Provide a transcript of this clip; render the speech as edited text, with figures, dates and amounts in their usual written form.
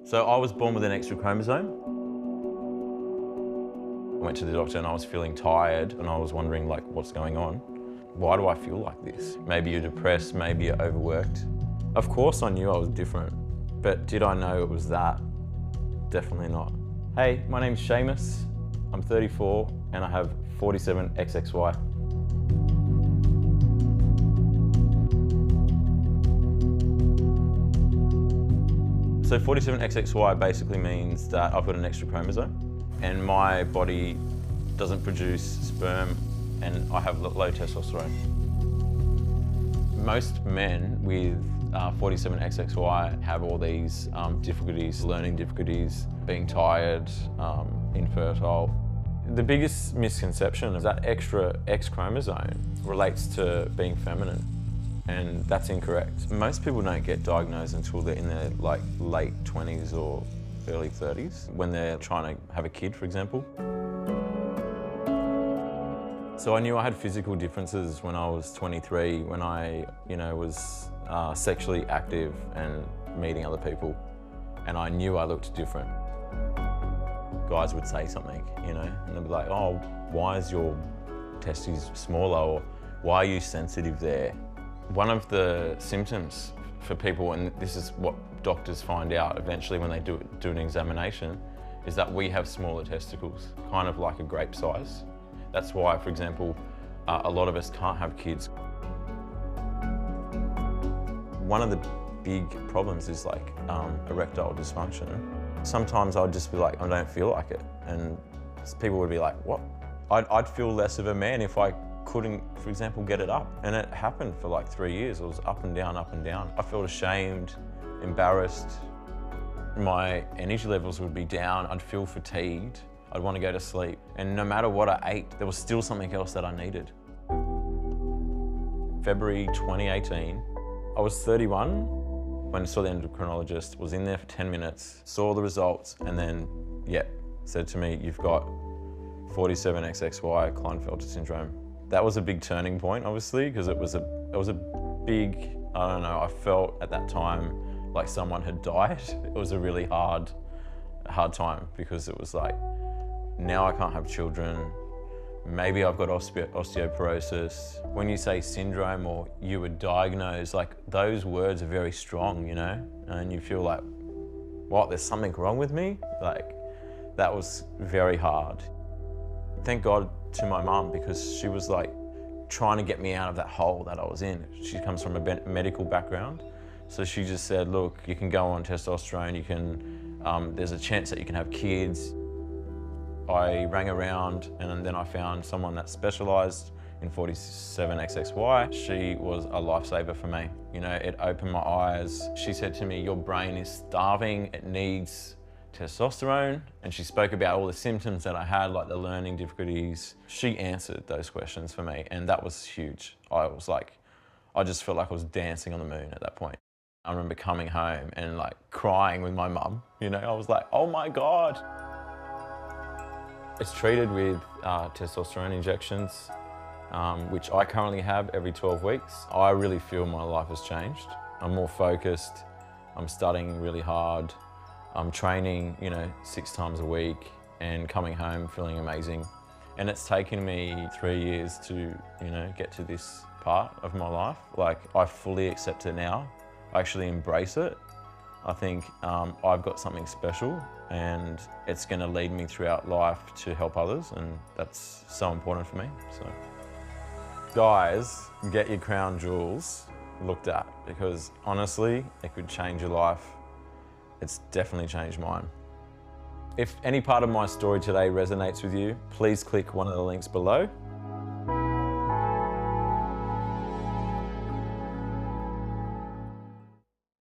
So I was born with an extra chromosome. I went to the doctor and I was feeling tired and I was wondering like, what's going on? Why do I feel like this? Maybe you're depressed, maybe you're overworked. Of course I knew I was different, but did I know it was that? Definitely not. Hey, my name's Seamus. I'm 34 and I have 47XXY. So 47XXY basically means that I've got an extra chromosome and my body doesn't produce sperm and I have low testosterone. Most men with 47XXY have all these difficulties, learning difficulties, being tired, infertile. The biggest misconception is that extra X chromosome relates to being feminine. And that's incorrect. Most people don't get diagnosed until they're in their late 20s or early 30s, when they're trying to have a kid, for example. So I knew I had physical differences when I was 23, when I was sexually active and meeting other people, and I knew I looked different. Guys would say something, and they'd be like, oh, why is your testes smaller, or why are you sensitive there? One of the symptoms for people, and this is what doctors find out eventually when they do an examination, is that we have smaller testicles, kind of like a grape size. That's why, for example, a lot of us can't have kids. One of the big problems is erectile dysfunction. Sometimes I'd just be like, I don't feel like it. And people would be like, what? I'd feel less of a man if I couldn't, for example, get it up. And it happened for 3 years. It was up and down, up and down. I felt ashamed, embarrassed. My energy levels would be down. I'd feel fatigued. I'd want to go to sleep. And no matter what I ate, there was still something else that I needed. February 2018, I was 31 when I saw the endocrinologist, was in there for 10 minutes, saw the results, and then, said to me, you've got 47XXY Klinefelter syndrome. That was a big turning point, obviously, because it was a big, I don't know, I felt at that time like someone had died. It was a really hard time, because it was like, now I can't have children. Maybe I've got osteoporosis. When you say syndrome or you were diagnosed, those words are very strong, and you feel like, what, there's something wrong with me? That was very hard. Thank God to my mum, because she was trying to get me out of that hole that I was in. She comes from a medical background. So she just said, look, you can go on testosterone, you can, there's a chance that you can have kids. I rang around and then I found someone that specialised in 47XXY. She was a lifesaver for me. It opened my eyes. She said to me, your brain is starving, it needs testosterone. And she spoke about all the symptoms that I had, like the learning difficulties. She answered those questions for me, and that was huge. I just felt like I was dancing on the moon at that point. I remember coming home and crying with my mum. I was like, oh my God. It's treated with testosterone injections, which I currently have every 12 weeks. I really feel my life has changed. I'm more focused, I'm studying really hard, I'm training, 6 times a week and coming home feeling amazing. And it's taken me 3 years to, get to this part of my life. I fully accept it now. I actually embrace it. I think I've got something special and it's going to lead me throughout life to help others, and that's so important for me. So, guys, get your crown jewels looked at, because honestly, it could change your life. It's definitely changed mine. If any part of my story today resonates with you, please click one of the links below.